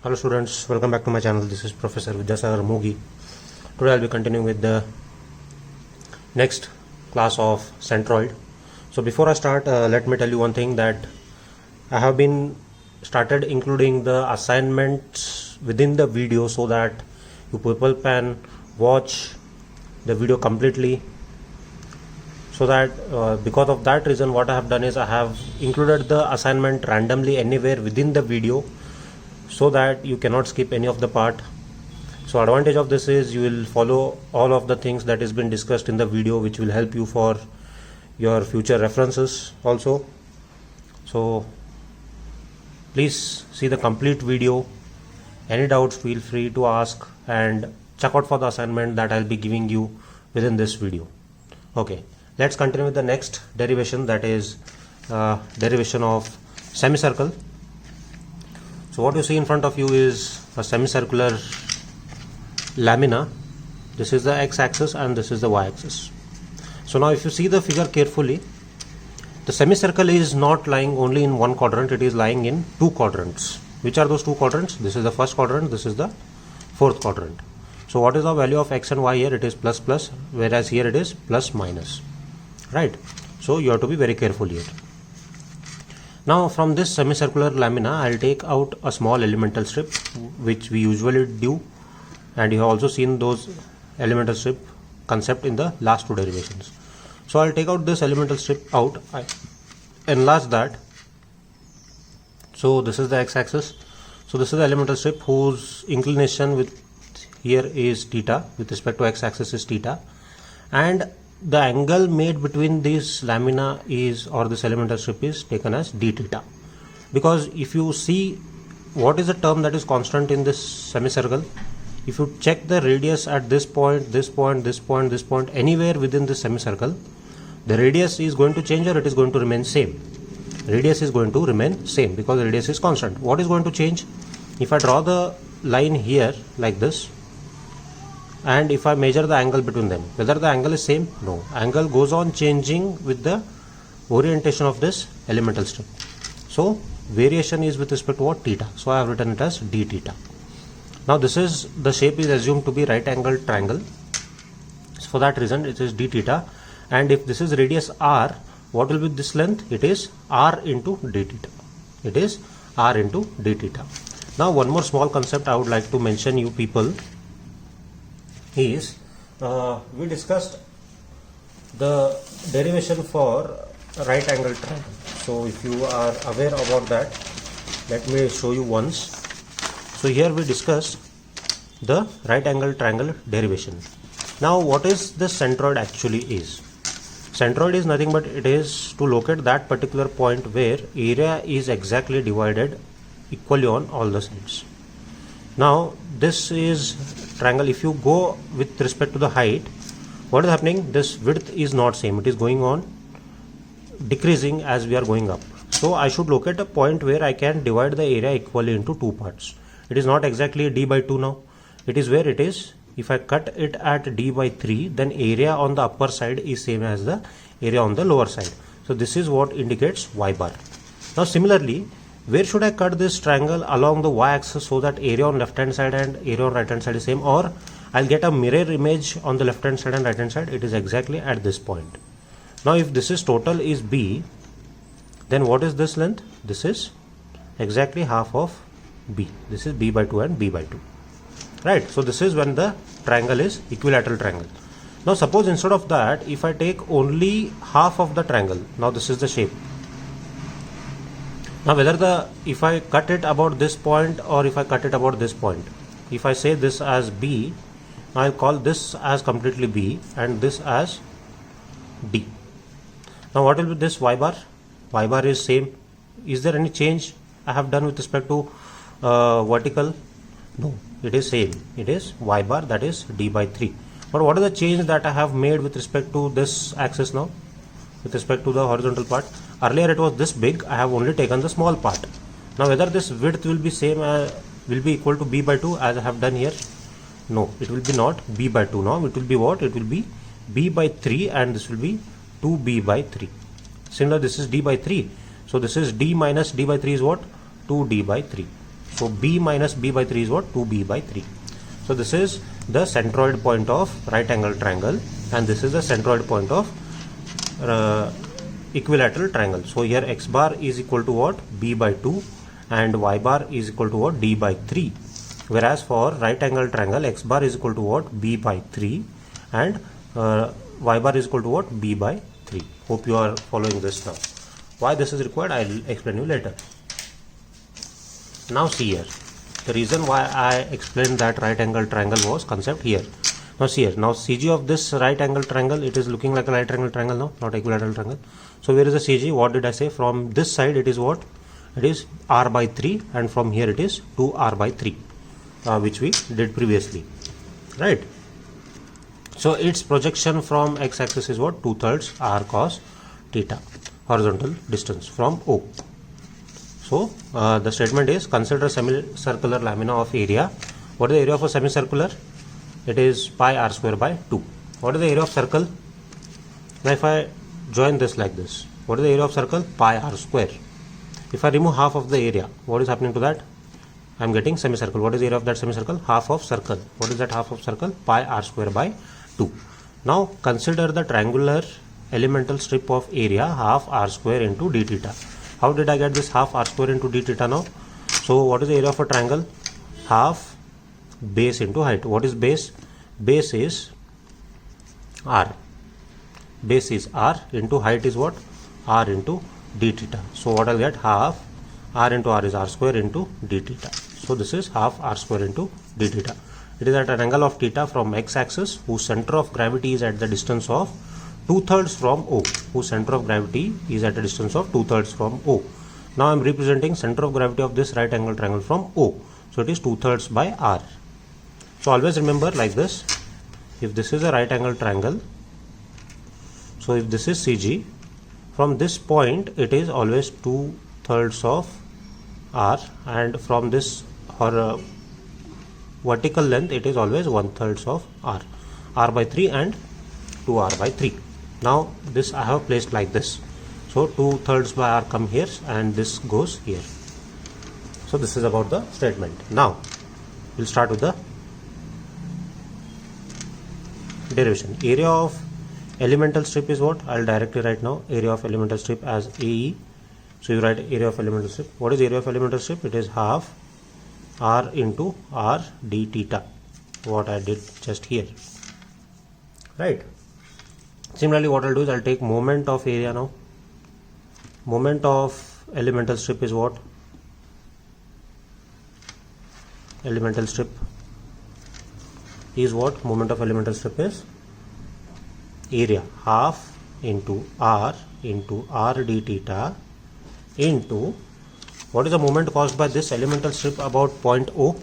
Hello students, welcome back to my channel. This is Professor Vidyasagar Mogi. Today I'll be continuing with the next class of centroid. So before I start, let me tell you one thing, that I have been started including the assignments within the video so that you people can watch the video completely. So that because of that reason, what I have done is I have included the assignment randomly anywhere within the video so that you cannot skip any of the part. So advantage of this is you will follow all of the things that has been discussed in the video, which will help you for your future references also. So please see the complete video. Any doubts, feel free to ask, and check out for the assignment that I'll be giving you within this video. Okay, let's continue with the next derivation, that is derivation of semicircle. So what you see in front of you is a semicircular lamina. This is the x-axis and this is the y-axis. So now if you see the figure carefully, the semicircle is not lying only in one quadrant, it is lying in two quadrants. Which are those two quadrants? This is the first quadrant, this is the fourth quadrant. So what is the value of x and y here? It is plus plus, whereas here it is plus minus, right? So you have to be very careful here. Now from this semicircular lamina, I'll take out a small elemental strip, which we usually do, and you have also seen those elemental strip concept in the last two derivations. So I'll take out this elemental strip out, I enlarge that. So this is the x-axis. So this is the elemental strip whose inclination with here is theta, with respect to x-axis is theta, and the angle made between this lamina is, or this elemental strip is taken as d theta. Because if you see what is the term that is constant in this semicircle, if you check the radius at this point, this point, this point, this point, anywhere within this semicircle, the radius is going to change or it is going to remain same? Radius is going to remain same because the radius is constant. What is going to change? If I draw the line here like this, and if I measure the angle between them, whether the angle is same? No. Angle goes on changing with the orientation of this elemental strip. So variation is with respect to what? Theta. So I have written it as d theta. Now this is, the shape is assumed to be right angled triangle. So for that reason it is d theta. And if this is radius r, what will be this length? It is r into d theta. It is r into d theta. Now one more small concept I would like to mention you people is, we discussed the derivation for right angle triangle. So if you are aware about that, let me show you once. So here we discussed the right angle triangle derivation. Now what is the centroid actually is? Centroid is nothing but it is to locate that particular point where area is exactly divided equally on all the sides. Now this is triangle. If you go with respect to the height, what is happening? This width is not same, it is going on decreasing as we are going up. So I should locate a point where I can divide the area equally into two parts. It is not exactly d by 2 now, it is where it is, if I cut it at d by 3, then area on the upper side is same as the area on the lower side. So this is what indicates y bar. Now similarly, where should I cut this triangle? Along the y-axis, so that area on left hand side and area on right hand side is same, or I'll get a mirror image on the left hand side and right hand side. It is exactly at this point. Now if this is total is b, then what is this length? This is exactly half of b. This is b by 2 and b by 2, right? So this is when the triangle is equilateral triangle. Now suppose instead of that, if I take only half of the triangle, now this is the shape. Now whether if I cut it about this point or if I cut it about this point, if I say this as b, I'll call this as completely b and this as d. Now what will be this y bar? Y bar is same. Is there any change I have done with respect to vertical? No, it is same. It is y bar, that is d by 3. But what is the change that I have made with respect to this axis now? With respect to the horizontal part, earlier it was this big, I have only taken the small part. Now whether this width will be same, will be equal to b by 2 as I have done here? No, it will be not b by 2 now, it will be what? It will be b by 3 and this will be 2b by 3. Similar, this is d by 3. So this is d minus d by 3 is what? 2d by 3. So b minus b by 3 is what? 2b by 3. So this is the centroid point of right angle triangle, and this is the centroid point of equilateral triangle. So here x bar is equal to what? B by 2, and y bar is equal to what? D by 3. Whereas for right angle triangle, x bar is equal to what? B by 3, and y bar is equal to what? B by 3. Hope you are following this now. Why this is required, I will explain you later. Now see here, the reason why I explained that right angle triangle was concept here. Now see here, now CG of this right angle triangle, it is looking like a right angle triangle now, not equilateral triangle. So where is the CG? What did I say? From this side it is what? It is r by 3, and from here it is 2r by 3, which we did previously, right? So its projection from x-axis is what? 2/3 r cos theta, horizontal distance from O. So the statement is, consider semicircular lamina of area. What is the area of a semicircular? It is pi r square by 2. What is the area of circle? Now if I join this like this, what is the area of circle? Pi r square. If I remove half of the area, what is happening to that? I am getting semicircle. What is the area of that semicircle? Half of circle. What is that half of circle? Pi r square by 2. Now consider the triangular elemental strip of area half r square into d theta. How did I get this half r square into d theta now? So what is the area of a triangle? Half base into height. What is base? Base is r. Base is r into height is what? R into d theta. So what I'll get? Half r into r is r square into d theta. So this is half r square into d theta. It is at an angle of theta from x-axis, whose center of gravity is at the distance of 2/3 from O, whose center of gravity is at a distance of 2/3 from O. Now I am representing center of gravity of this right angle triangle from O. So it is 2/3 by R. So always remember like this, if this is a right angle triangle, so if this is CG, from this point it is always 2/3 of R, and from this vertical length it is always 1/3 of R. R by 3 and 2R by 3. Now this I have placed like this. So 2/3 by R come here, and this goes here. So this is about the statement. Now we'll start with the derivation. Area of elemental strip is what? I'll directly write now area of elemental strip as AE. So you write area of elemental strip. What is area of elemental strip? It is half R into R d theta, what I did just here, right? Similarly, what I'll do is I'll take moment of area now. Moment of elemental strip is what? Elemental strip is what? Moment of elemental strip is area, half into r d theta into what is the moment caused by this elemental strip about point O.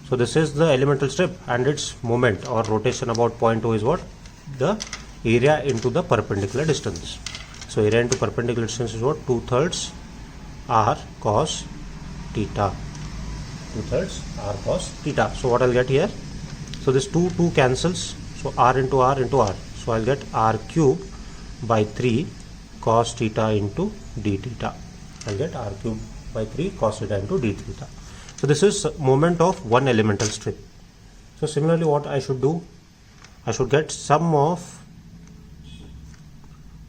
So this is the elemental strip, and its moment or rotation about point O is what? The area into the perpendicular distance. So area into perpendicular distance is what? 2/3 r cos theta. 2/3 r cos theta. So what I'll get here? So this 2 cancels. So r into r into r. So I'll get r cube by 3 cos theta into d theta. I'll get r cube by 3 cos theta into d theta. So this is moment of one elemental strip. So similarly, what I should do? I should get sum of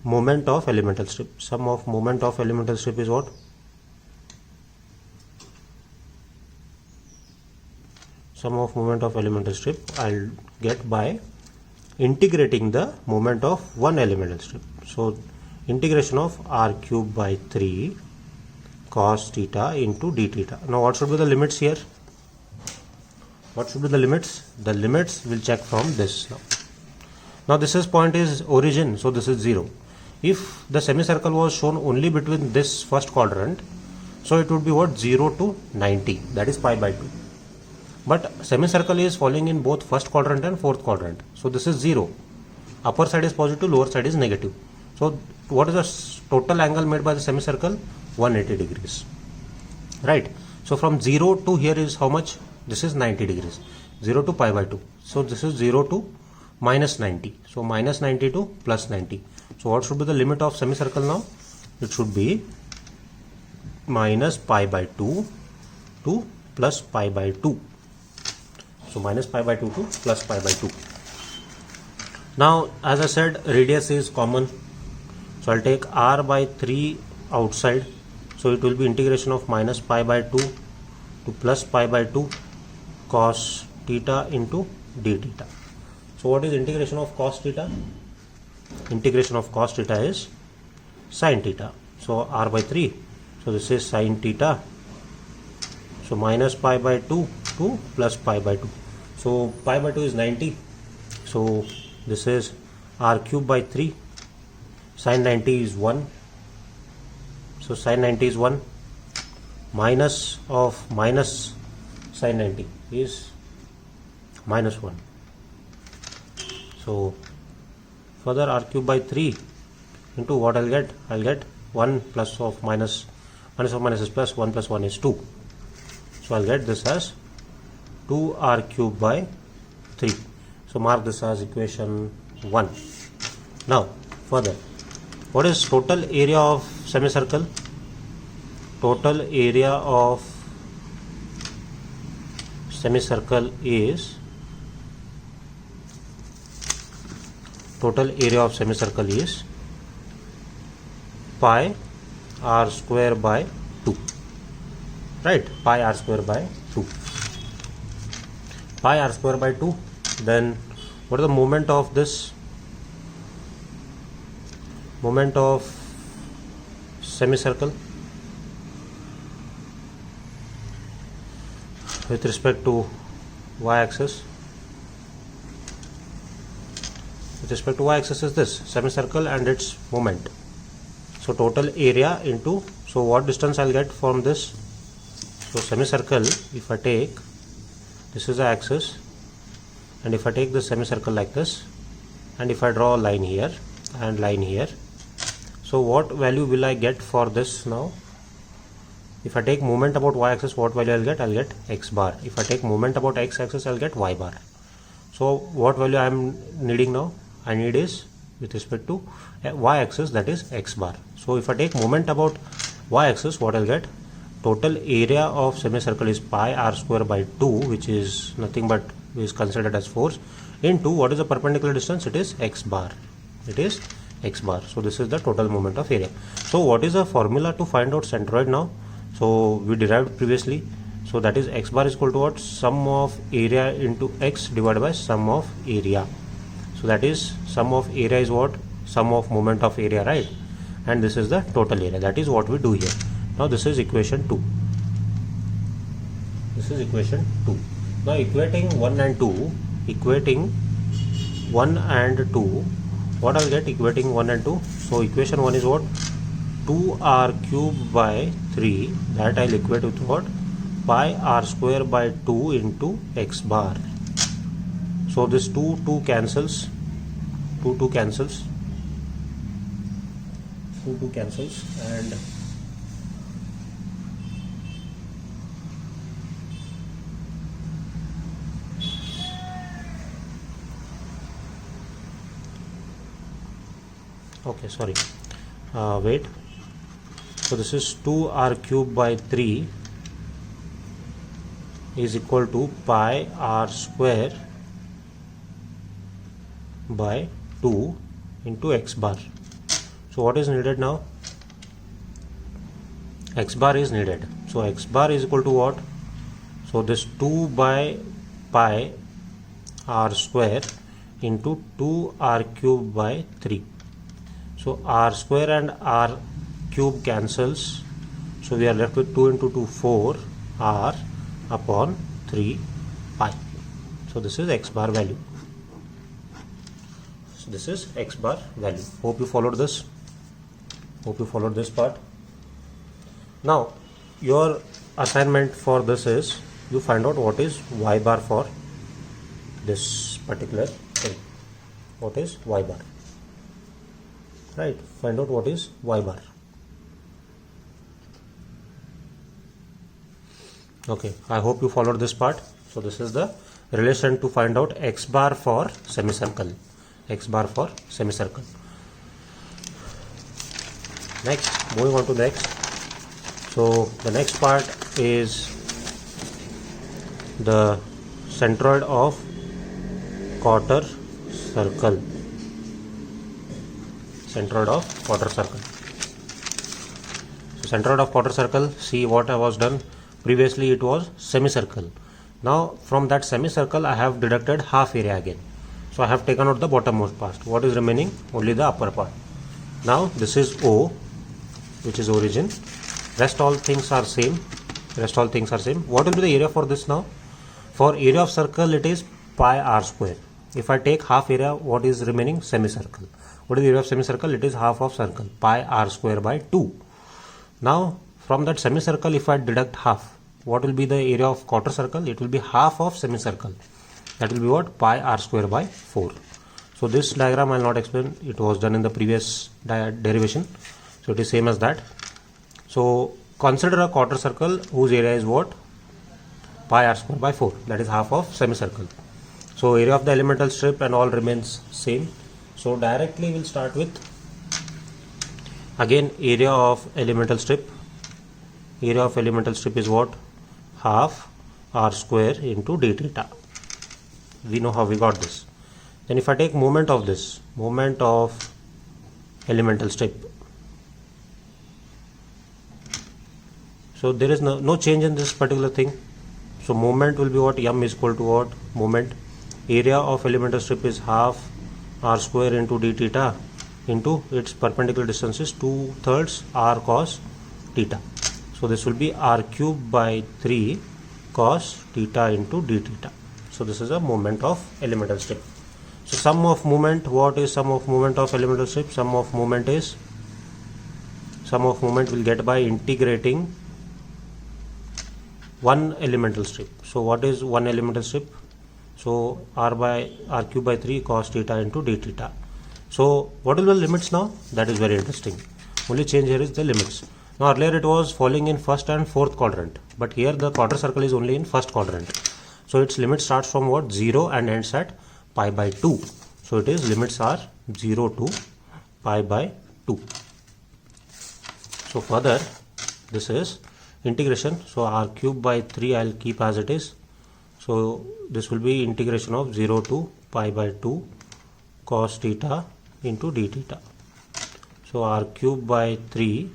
moment of elemental strip. Sum of moment of elemental strip is what? Sum of moment of elemental strip I'll get by integrating the moment of one elemental strip. So integration of r cube by 3 cos theta into d theta. Now what should be the limits here? What should be the limits? The limits will check from this now. Now this is point is origin, so this is 0. If the semicircle was shown only between this first quadrant, so it would be what? 0 to 90, that is pi by 2. But semicircle is falling in both first quadrant and fourth quadrant, so this is 0. Upper side is positive, lower side is negative. So what is the total angle made by the semicircle? 180 degrees, right? So from 0 to here is how much? This is 90 degrees. 0 to pi by 2. So this is 0 to minus 90. So minus 90 to plus 90. So what should be the limit of semicircle now? It should be minus pi by 2 to plus pi by 2. So minus pi by 2 to plus pi by 2. Now as I said, radius is common, so I'll take r by 3 outside, so it will be integration of minus pi by 2 to plus pi by 2 cos theta into d theta. So what is integration of cos theta? Integration of cos theta is sin theta. So r by 3, so this is sin theta, so minus pi by 2 to plus pi by 2. So pi by 2 is 90, so this is r cube by 3, sin 90 is 1, so sin 90 is 1, minus of minus sin 90 is minus 1. So further r cube by 3 into what I'll get? I'll get 1 plus of minus, minus of minus is plus, 1 plus 1 is 2. So I'll get this as 2r cube by 3. So mark this as equation 1. Now further, what is total area of semicircle? Total area of semicircle is pi r square by 2, right? Pi r square by 2. Pi r square by 2. Then what is the moment of this? Moment of semicircle with respect to y-axis. With respect to y-axis is this semicircle and its moment. So total area into, so what distance I'll get from this? So semicircle, if I take, this is the axis, and if I take the semicircle like this, and if I draw a line here and line here, so what value will I get for this now? If I take moment about y-axis, what value I'll get? I'll get x bar. If I take moment about x-axis, I'll get y bar. So what value I am needing now? I need is with respect to y-axis, that is x bar. So if I take moment about y-axis, what I'll get? Total area of semicircle is pi r square by 2, which is nothing but is considered as force, into what is the perpendicular distance? It is x bar. It is x bar. So this is the total moment of area. So what is the formula to find out centroid now? So we derived previously. So that is x bar is equal to what? Sum of area into x divided by sum of area. So that is sum of area is what? Sum of moment of area, right? And this is the total area. That is what we do here. Now this is equation 2. This is equation 2. Now equating 1 and 2, equating 1 and 2, what I'll get equating 1 and 2? So equation 1 is what? 2r cube by 3, that I'll equate with what? Pi r square by 2 into x bar. So this 2 cancels, 2 cancels, 2 cancels, and okay, sorry, wait. So this is 2r cube by 3 is equal to pi r square by 2 into x bar. So what is needed now? X bar is needed. So x bar is equal to what? So this 2 by pi r square into 2r cube by 3. So r square and r cube cancels. So we are left with 2 into 2, 4 r upon 3 pi. So this is x bar value. So this is x bar value. Hope you followed this. Hope you followed this part. Now your assignment for this is you find out what is y bar for this particular thing. What is y bar? Right, find out what is y bar. Okay, I hope you followed this part. So this is the relation to find out x bar for semicircle. X bar for semicircle. Next, moving on to next. So the next part is the centroid of quarter circle. Centroid of quarter circle. So centroid of quarter circle, see what I was done. Previously it was semicircle. Now from that semicircle I have deducted half area again. So I have taken out the bottommost part. What is remaining? Only the upper part. Now this is O, which is origin. Rest all things are same. What will be the area for this now? For area of circle it is pi r square. If I take half area, what is remaining? Semicircle. What is the area of semicircle? It is half of circle, pi r square by 2. Now from that semicircle, if I deduct half, what will be the area of quarter circle? It will be half of semicircle. That will be what? Pi r square by 4. So this diagram I will not explain. It was done in the previous derivation. So it is same as that. So consider a quarter circle whose area is what? Pi r square by 4. That is half of semicircle. So area of the elemental strip and all remains same. So directly we will start with again area of elemental strip. Area of elemental strip is what? Half r square into d theta. We know how we got this. Then if I take moment of this, moment of elemental strip, so there is no change in this particular thing. So moment will be what? M is equal to what? Moment. Area of elemental strip is half r square into d theta into its perpendicular distance is 2/3 r cos theta. So this will be r cube by 3 cos theta into d theta. So this is a moment of elemental strip. So sum of moment, what is sum of moment of elemental strip? Sum of moment will get by integrating one elemental strip. So what is one elemental strip? So r cube by 3 cos theta into d theta. So what are the limits now? That is very interesting. Only change here is the limits. Now earlier it was falling in first and fourth quadrant, but here the quarter circle is only in first quadrant. So its limit starts from what? 0 and ends at pi by 2. So it is limits are 0 to pi by 2. So further this is integration. So r cube by 3 I will keep as it is. So this will be integration of 0 to pi by 2 cos theta into d theta. So r cube by 3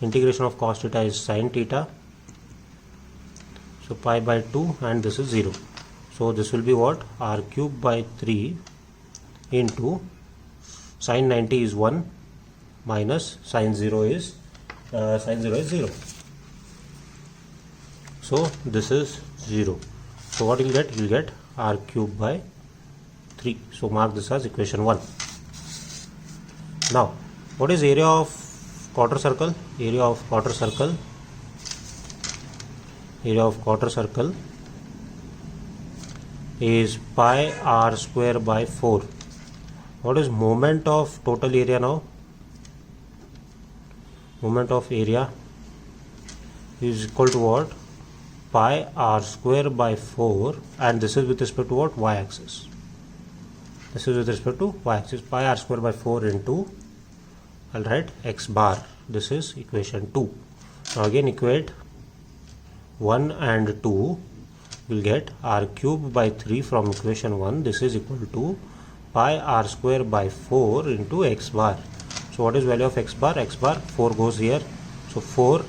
integration of cos theta is sin theta. So pi by 2 and this is 0. So this will be what? R cube by 3 into sin 90 is 1 minus sin 0 is 0. So this is 0. So what you will get? You will get r cube by 3. So mark this as equation 1. Now what is area of quarter circle? Area of quarter circle is pi r square by 4. What is moment of total area now? Moment of area is equal to what? Pi r square by 4, and this is with respect to what? Y axis. This is with respect to y axis. Pi r square by 4 into, I'll write x bar. This is equation 2. Now again equate 1 and 2, will get r cube by 3 from equation 1. This is equal to pi r square by 4 into x bar. So what is value of x bar? X bar 4 goes here. So 4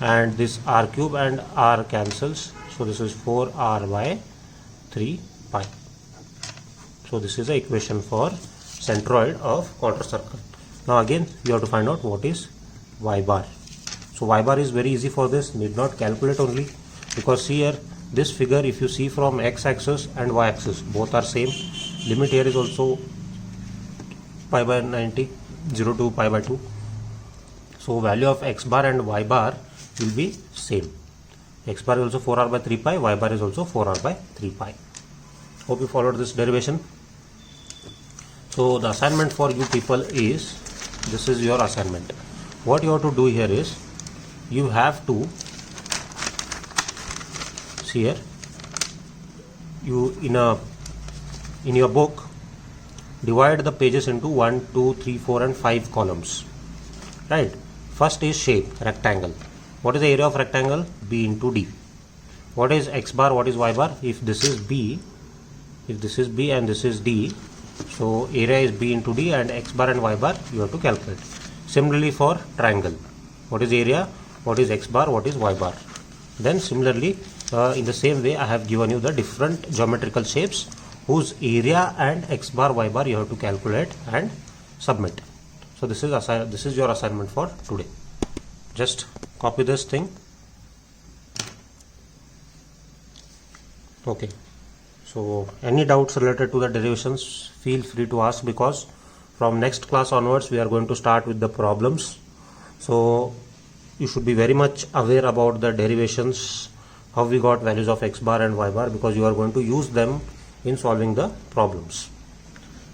and this r cube and r cancels. So this is 4r by 3 pi. So this is the equation for centroid of quarter circle. Now again you have to find out what is y bar. So y bar is very easy for this, need not calculate only, because see here this figure, if you see from x axis and y axis, both are same. Limit here is also pi by 90, 0 to pi by 2. So value of x bar and y bar will be same. X bar is also 4r by 3 pi, y bar is also 4r by 3 pi. Hope you followed this derivation. So the assignment for you people is, this is your assignment. What you have to do here is, you have to see here, you in your book divide the pages into 1, 2, 3, 4 and 5 columns, right? First is shape, rectangle. What is the area of rectangle? B into D. what is x bar, what is y bar? If this is b and this is d, so area is b into d, and x bar and y bar you have to calculate. Similarly for triangle, what is area, what is x bar, what is y bar? Then similarly in the same way I have given you the different geometrical shapes whose area and x bar, y bar you have to calculate and submit. So this is your assignment for today. Just copy this thing. Okay, so any doubts related to the derivations, feel free to ask, because from next class onwards we are going to start with the problems. So you should be very much aware about the derivations, how we got values of x bar and y bar, because you are going to use them in solving the problems.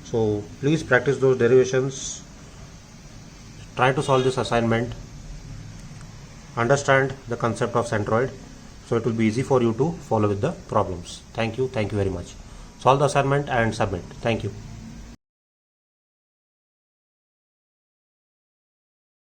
So please practice those derivations, try to solve this assignment, understand the concept of centroid, so it will be easy for you to follow with the problems. Thank you very much. Solve the assignment and submit. Thank you.